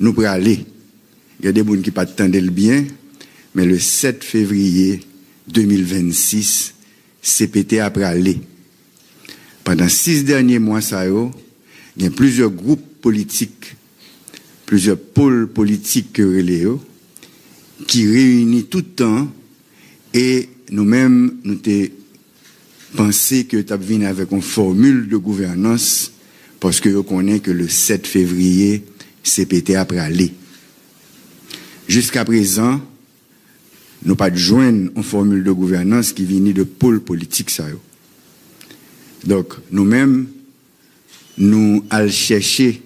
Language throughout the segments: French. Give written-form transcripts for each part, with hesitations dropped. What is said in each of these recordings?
nous pour aller. Il y a des gens qui ne t'entendent le bien, mais le 7 février 2026, CPT après aller. Pendant 6 derniers mois, il y a plusieurs groupes politiques, plusieurs pôles politiques qui réunissent tout le temps et nous-mêmes, nous avons pensé que tu as venu avec une formule de gouvernance parce que nous connaissons que le 7 février, CPT après aller. Jusqu'à présent, nous n'avons pas joindre une formule de gouvernance qui vient de pôle politique. Donc, nous-mêmes, nous allons chercher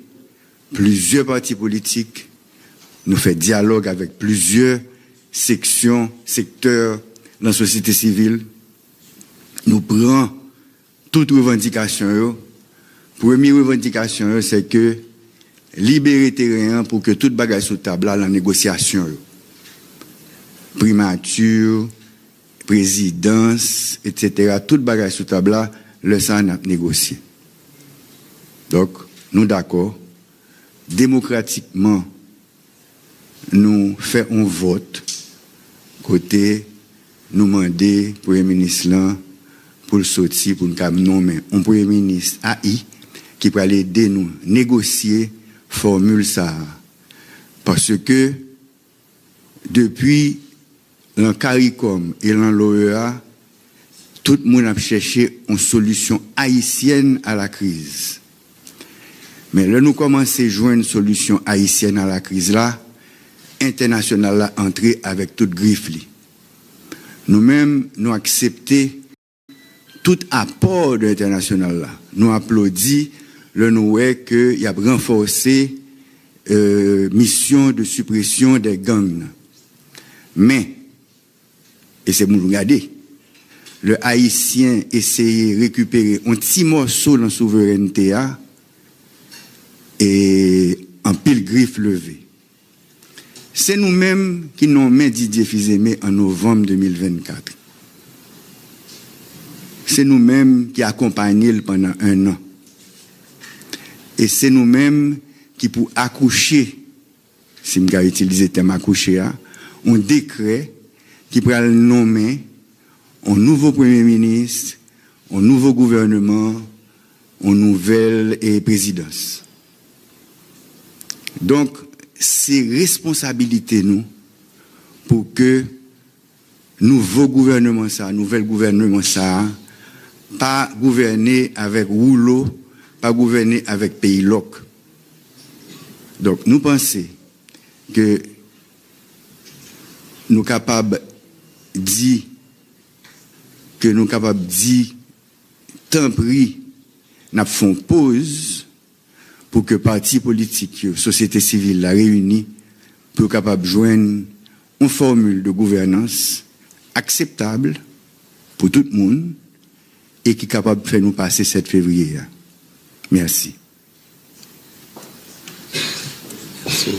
plusieurs partis politiques, nous faisons dialogue avec plusieurs sections, secteurs dans la société civile, nous prenons toutes revendications. Première revendication, c'est que libérer terrain pour que toute bagaille sous table la négociation. Primature, présidence, etc. Toute bagaille sous table le sang a négocié. Donc, nous d'accord, démocratiquement, nous faisons un vote, côté, nous demander Premier ministre là, pour le sortir, pour nous nommer un Premier ministre AI, qui peut aller aider nous négocier formule ça. Parce que, depuis l'an CARICOM et l'an l'OEA, tout le monde a cherché une solution haïtienne à la crise. Mais là, nous commençons à jouer une solution haïtienne à la crise là, internationale là, entrée avec toute griffe. Nous-mêmes, nous acceptons tout apport de l'international là. Nous applaudissons le nous qu'il y a renforcé mission de suppression des gangs. Mais, et c'est pour nous regarder, le Haïtien essaye de récupérer un petit morceau de la souveraineté et en pile griffe levée. C'est nous-mêmes qui nous mis Didier Fils-Aimé en novembre 2024. C'est nous-mêmes qui accompagnons pendant 1 an. Et c'est nous-mêmes qui, pour accoucher, si je vais utiliser le terme accoucher, un décret qui pourra nommer un nouveau Premier ministre, un nouveau gouvernement, une nouvelle présidence. Donc, c'est responsabilité nous pour que nouveau gouvernement ça, nouvel gouvernement ça, pas gouverner avec rouleau, pas gouverner avec pays loc. Donc, nous pensons que nous sommes capables de dire tant pis, nous faisons pause pour que partis politiques, société civile la réunie, pour capable de joindre une formule de gouvernance acceptable pour tout le monde et qui est capable de faire nous passer 7 février. Merci. Je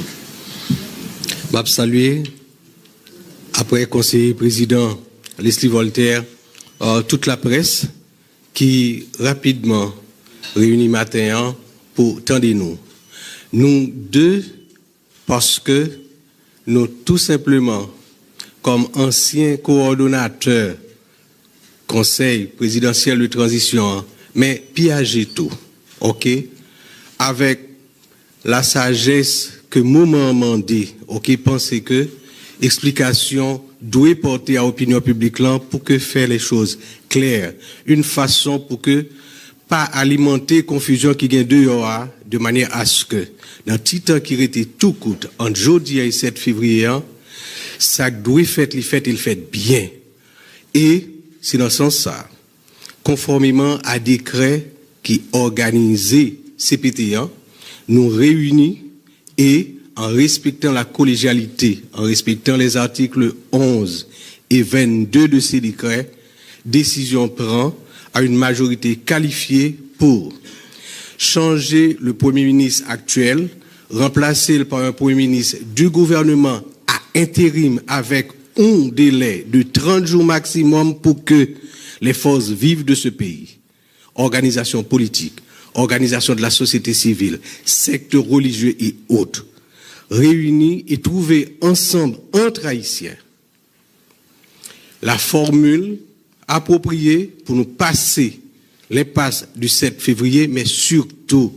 vais saluer, après conseiller président Leslie Voltaire, toute la presse qui rapidement réunit matin pour tendre nous. Nous deux, parce que nous tout simplement, comme anciens coordonnateurs conseil présidentiel de transition, mais piager tout, ok, avec la sagesse que moment m'a dit, ok, pensez que explication doit porter à l'opinion publique là pour que faire les choses claires, une façon pour que pas alimenter confusion qui gagne dehors de manière à ce que dans petit temps qui était tout coûte entre jeudi et 7 février ça doit faire il fait bien et c'est dans ce sens ça conformément à décret qui organisé CPT nous réunit et en respectant la collégialité, en respectant les articles 11 et 22 de ces décrets, décision prend à une majorité qualifiée pour changer le Premier ministre actuel, remplacer par un Premier ministre du gouvernement à intérim avec un délai de 30 jours maximum pour que les forces vives de ce pays, organisations politiques, organisations de la société civile, secteurs religieux et autres, réunir et trouver ensemble entre Haïtiens la formule appropriée pour nous passer l'impasse du 7 février, mais surtout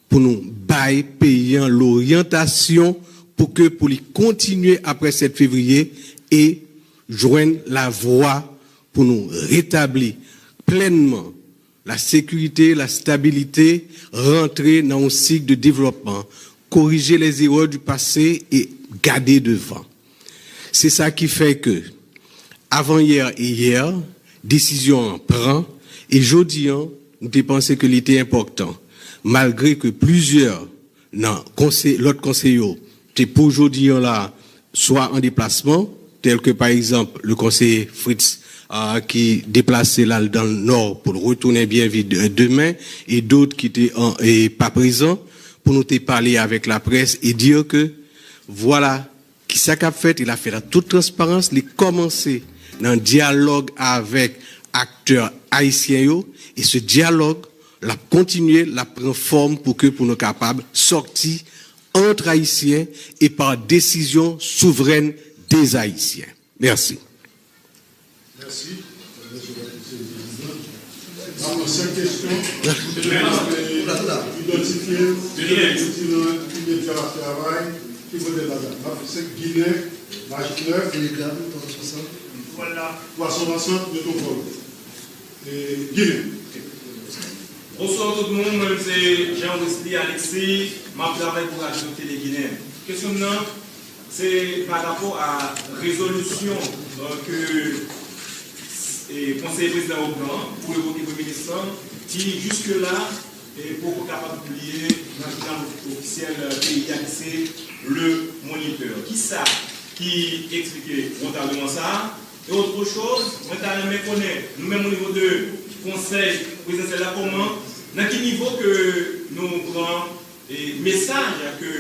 pour nous bailler payant l'orientation pour les continuer après 7 février et joindre la voie pour nous rétablir pleinement la sécurité, la stabilité, rentrer dans un cycle de développement, corriger les erreurs du passé et garder devant. C'est ça qui fait que, avant-hier et hier, décision prend, et jeudi, nous avons pensé que l'était important, malgré que plusieurs, l'autre conseiller, pour aujourd'hui là, soit en déplacement, tel que par exemple le conseiller Fritz, qui déplacé là dans le nord pour retourner bien vite demain, et d'autres qui étaient pas présents, pour nous parler avec la presse et dire que, voilà, qui ça qu'a fait, il a fait la toute transparence, il a commencé dans un dialogue avec acteurs haïtiens, et ce dialogue, l'a continué, l'a pris forme pour nous capables de sortir entre Haïtiens et par décision souveraine des Haïtiens. Merci. Merci. La prochaine question. Identifier le travail qui veut de la date. C'est Guinée, l'âge 9. Voilà. Poisson ensemble de ton vol. Guinée. Bonsoir tout le monde, c'est Jean-Wesley Alexis, je travaille pour la Télé Guinée. La question c'est par rapport à la résolution que le conseiller président au plan pour évoquer le ministre qui jusque-là est beaucoup capable de publier dans le plan officiel pays c'est le moniteur. Qui ça qui explique frontalement ça? Et autre chose, nous-mêmes au niveau de conseil présidentiel là, comment, dans quel niveau que nous prenons message que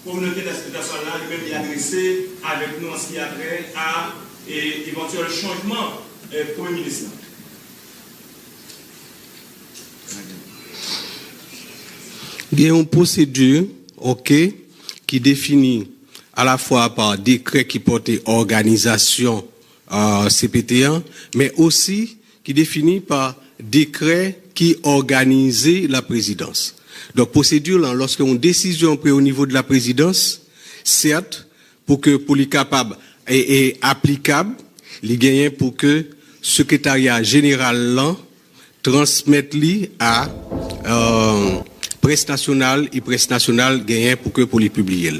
la communauté internationale même est adressée avec nous en ce qui a trait à éventuel changement Premier ministre. Il y a une procédure, qui définit à la fois par décret qui portait organisation CPT1, mais aussi qui définit par décret qui organisait la présidence. Donc, procédure, là, lorsqu'on décision prise au niveau de la présidence, certes, pour les capables et applicable, il gagne pour que secrétariat général là transmette à presse nationale et presse nationale gagne pour les publier.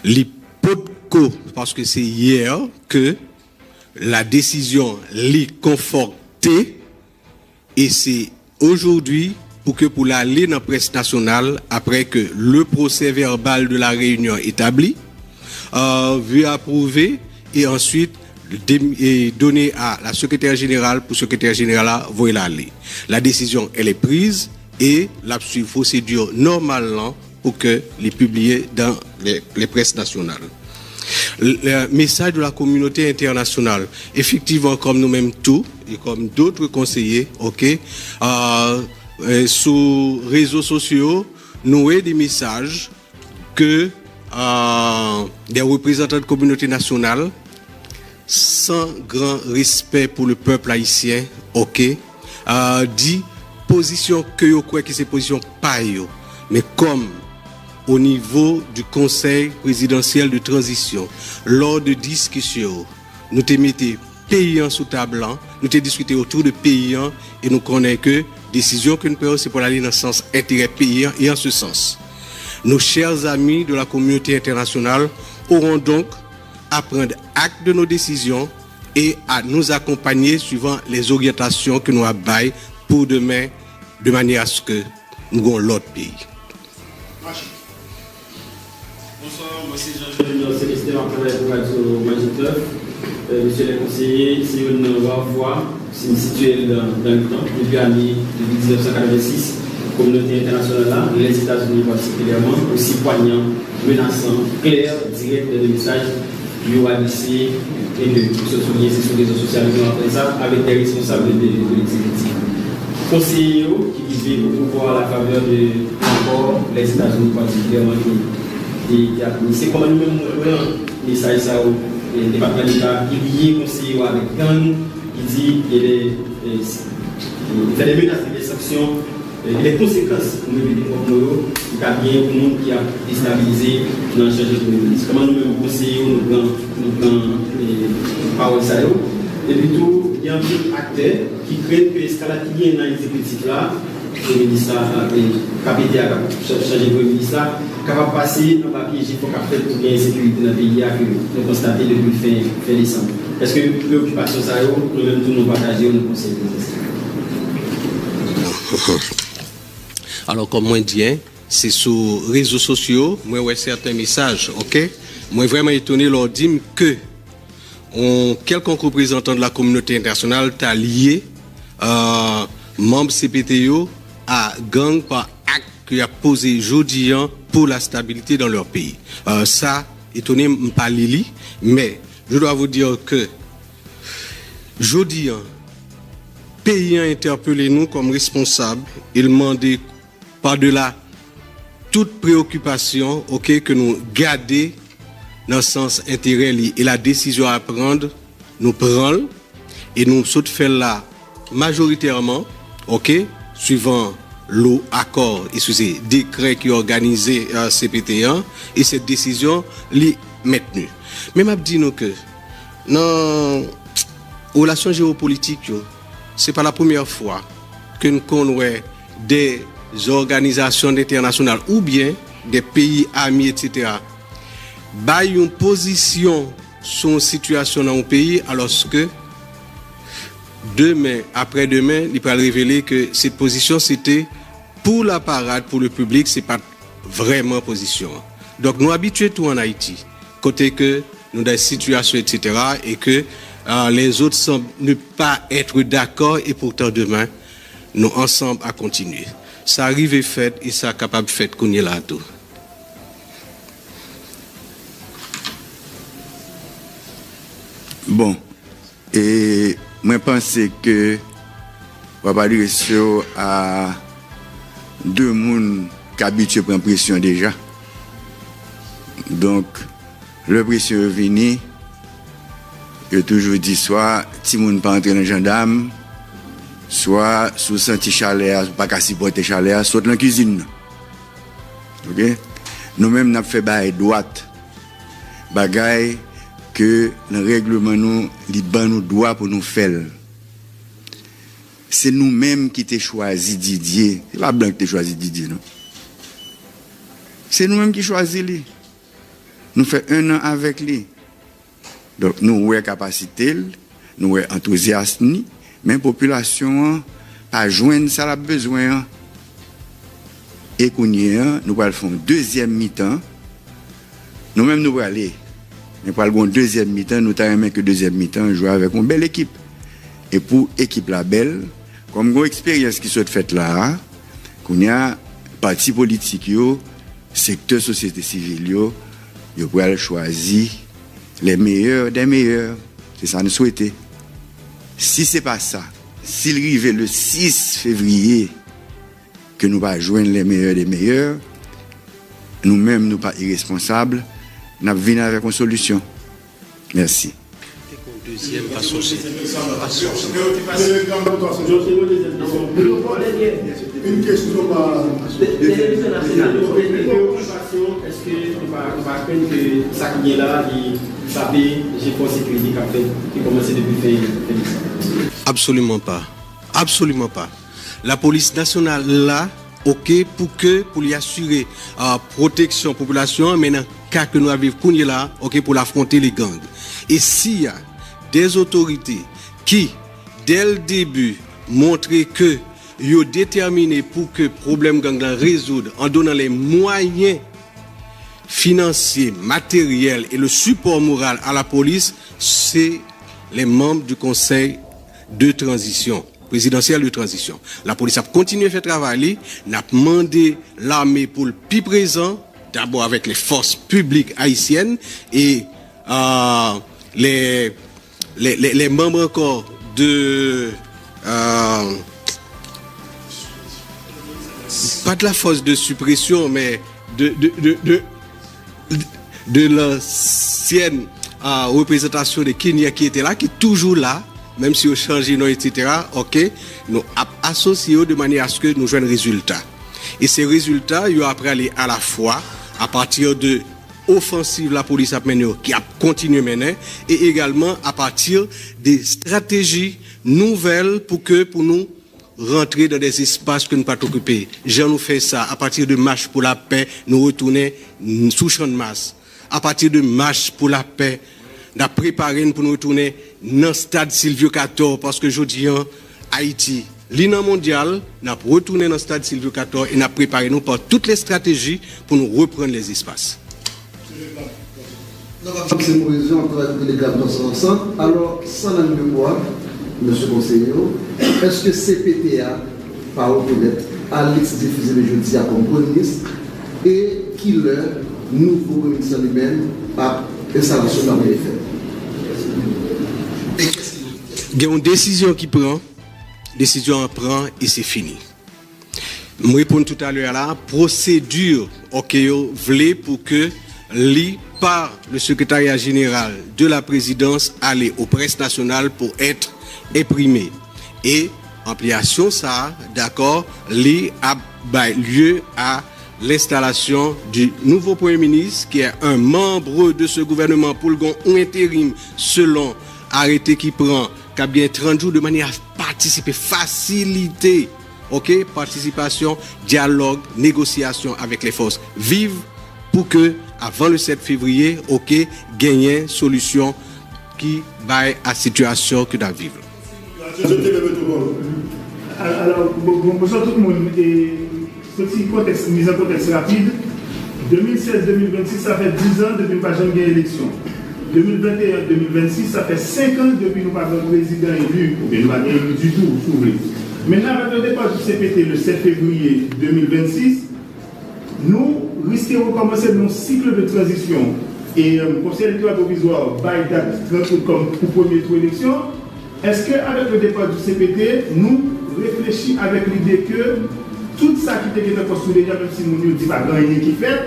L'hypotco, parce que c'est hier que la décision l'est confortée et c'est aujourd'hui pour l'aller dans la presse nationale après que le procès verbal de la réunion établi, vu approuver et ensuite donné à la secrétaire générale pour secrétaire générale voyer l'aller. La décision elle est prise et la procédure normalement pour que les publier dans les presses nationales. Le message de la communauté internationale, effectivement, comme nous-mêmes tous et comme d'autres conseillers, sur réseaux sociaux, nous avons des messages que des représentants de communauté nationale, sans grand respect pour le peuple haïtien, dit position que yo croit que c'est position pas yo, mais comme au niveau du Conseil présidentiel de transition, lors de discussions, nous te mettons payants sous table, nous te discuté autour de payants et nous connaissons que décision que nous prenons, c'est pour aller dans le sens intérêt payant et en ce sens. Nos chers amis de la communauté internationale auront donc à prendre acte de nos décisions et à nous accompagner suivant les orientations que nous avons pour demain, de manière à ce que nous ayons l'autre pays. Bonsoir, moi c'est Jean-Junior Célestin, en travail pour Radio Magiteur. Monsieur le conseiller, c'est une voix, c'est situé dans le temps, depuis l'année 1986, communauté internationale, les États-Unis particulièrement, aussi poignant, menaçant, clair, direct de messages du OADC et de se souligner sur les réseaux sociaux après ça, avec des responsables de l'exécutif. Conseillers qui visaient au pouvoir à la faveur de encore les États-Unis particulièrement. c'est comment nous-mêmes, les SAISAO, les départements d'État, qui lient conseiller avec gang, qui dit qu'il fait des menaces, des sanctions, les conséquences pour nous, il y a bien un monde qui a déstabilisé dans le charge de ministre. Comment nous-mêmes conseillons, nous prenons les paroles SAISAO. Et puis tout, il y a un acteur qui crée que l'escalade qui est dans l'exécutif là, le ministre capité à changer de ministre, capable de passer dans le papier qu'il faut faire pour bien la sécurité dans le pays que nous constatons depuis fin décembre. Est-ce que préoccupation ça, nous-mêmes tous nous partageons, nous conseillons? Alors, comme moi dis, c'est sur les réseaux sociaux, moi ouais certains messages, ok? Moi vraiment étonné leur dire que quelconque représentant de la communauté internationale t'a lié membre CPTO à gang par acte qui a posé jeudi pour la stabilité dans leur pays. Ça, étonné, pas Lili, mais je dois vous dire que jeudi, pays a interpellé nous comme responsables, il demandait par-delà toute préoccupation, ok, que nous gardions dans le sens intérêt et la décision à prendre, nous prenons et nous saute faire là majoritairement, ok, suivant l'accord et sous ces décrets qui organisé CPT1 et cette décision est maintenue. Mais m'a dit nous que dans relations géopolitiques, c'est pas la première fois que nous connaissons des organisations internationales ou bien des pays amis, etc. Bah, une position sur une situation dans un pays alors que demain, après-demain, il peut révéler que cette position c'était pour la parade, pour le public, c'est pas vraiment position. Donc nous habitués tout en Haïti, côté que nous avons des situations, etc. et que les autres semblent ne pas être d'accord et pourtant demain, nous ensemble à continuer. Ça arrive et fait et ça capable de faire qu'on y est là tout. Bon, et moi je pense que on va parler sur à deux personnes qui habitués à prendre pression déjà. Donc, le pression est venu, je toujours dit soit si moun pas entrer dans le gendarme, soit sous senti chaleur, pas qu'à supporter chaleur, soit dans la cuisine. OK? Nous-mêmes nous avons fait bail droite. Bagaille que le règlement nous ban nous droit pour nous faire. C'est nous-mêmes qui t'ai choisi Didier. C'est pas blanc qui t'ai choisi Didier, non? C'est nous-mêmes qui choisi lui. Nous faisons 1 an avec lui. Donc nous avons capacité, nous avons enthousiasme, mais la population pas joindre ça a besoin. Et qu'on y est, nous allons faire une deuxième mi-temps. Nous-mêmes nous allons aller. Nous allons faire une deuxième mi-temps, nous avons que deuxième mi-temps jouer avec une belle équipe. Et pour équipe la belle, comme une expérience qui soit faite là, qu'on y a parti politique, secteur société civile, vous pouvez choisir les meilleurs des meilleurs. C'est ça que nous souhaitons. Si ce n'est pas ça, s'il arrive le 6 février, que nous va joindre les meilleurs des meilleurs, nous-mêmes, nous pas irresponsables, nous venons avec une solution. Merci. Deuxième associé. Une question par télévision nationale. Est-ce que nous va craindre que ça qui est là, il s'appelle GFOR Sécurité qui a commencé depuis fin. Absolument pas. Absolument pas. La police nationale là, ok, pour lui assurer protection population, mais dans le cas que nous avons là, ok, pour affronter les gangs. Et s'il y a des autorités qui, dès le début, montrent que ils ont déterminé pour que le problème gang là résoudre en donnant les moyens financiers, matériels et le support moral à la police, c'est les membres du conseil de transition, présidentiel de transition. La police a continué à faire travail, n'a demandé l'armée pour le plus présent, d'abord avec les forces publiques haïtiennes et les membres encore de pas de la force de suppression, mais de de l'ancienne représentation de Kenya qui était là, qui est toujours là, même si on change nom, etc. Ok, nous associons de manière à ce que nous jouions un résultat. Et ces résultats, ils ont après aller à la fois à partir de offensive la police a mené, qui a continué à mener, et également à partir des stratégies nouvelles pour nous rentrer dans des espaces que nous ne pas occuper. Jean nous fait ça à partir de marche pour la paix, nous retourner sous champ de masse. À partir de marche pour la paix, nous préparé pour nous retourner dans le stade Silvio XIV parce que aujourd'hui Haïti, l'INA mondial, nous avons retourné dans le stade Silvio XIV et nous avons préparé nous par toutes les stratégies pour nous reprendre les espaces. Alors, sans la mémoire, monsieur conseiller, est-ce que CPTA, par reconnaître, a diffusé le jeudi comme communiste et qui leur nouveau communiste lui-même a installation dans les faits? Il y a une décision qui prend, décision prend et c'est fini. Je réponds tout à l'heure là, procédure voulait pour que par le secrétariat général de la présidence aller aux presses nationales pour être imprimé. Et ampliation ça, d'accord, a lieu à l'installation du nouveau Premier ministre qui est un membre de ce gouvernement pour le intérim selon arrêté qui prend qu'à bien 30 jours de manière à participer, faciliter, ok, participation, dialogue, négociation avec les forces vives pour que avant le 7 février, ok, gagner solution qui va à la situation que nous vivons. Alors, bonjour tout le monde. Petit contexte, mise en contexte rapide. 2016-2026, ça fait 10 ans depuis que nous n'avons pas gagné l'élection. 2021-2026, ça fait 5 ans depuis que nous n'avons pas de président élu, ou bien nous n'avons pas élu du tout, s'ouvrir. Maintenant, avec le départ du CPT le 7 février 2026, nous risquons de recommencer un cycle de transition. Et le conseil électoral provisoire va être comme pour première tour élection. Est-ce qu'avec le départ du CPT, nous réfléchissons avec l'idée que tout ça qui était construit déjà, même si nous ne disons pas rien qui fait,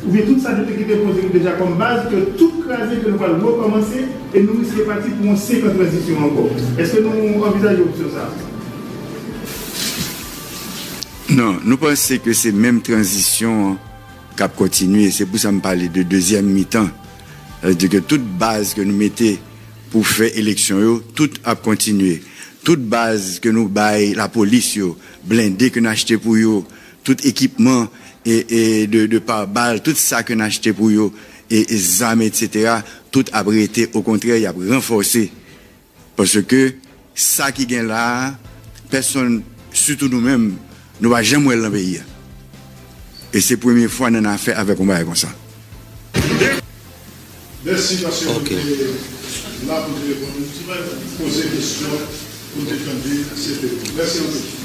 ou bien tout ça qui était posé déjà comme base, que tout crasé que nous allons recommencer et nous risquons de partir pour une séquence de transition encore. Est-ce que nous envisageons sur ça? Non, nous pensons que c'est même transition qui a continué. C'est pour ça que je parle de deuxième mi-temps. C'est-à-dire que toute base que nous mettons pour faire élection, tout a continué. Toute base que nous baillons, la police, blindé que nous achetons pour eux, tout équipement et de pare-balles, tout ça que nous achetons pour eux, et armes, etc., tout a été, au contraire, il a renforcé. Parce que ça qui vient là, personne, surtout nous-mêmes, nous ne va jamais dans le pays. Et c'est la première fois que nous avons fait avec un bail comme ça. Merci, parce que vous êtes là pour poser des questions, pour défendre CPT. Merci beaucoup.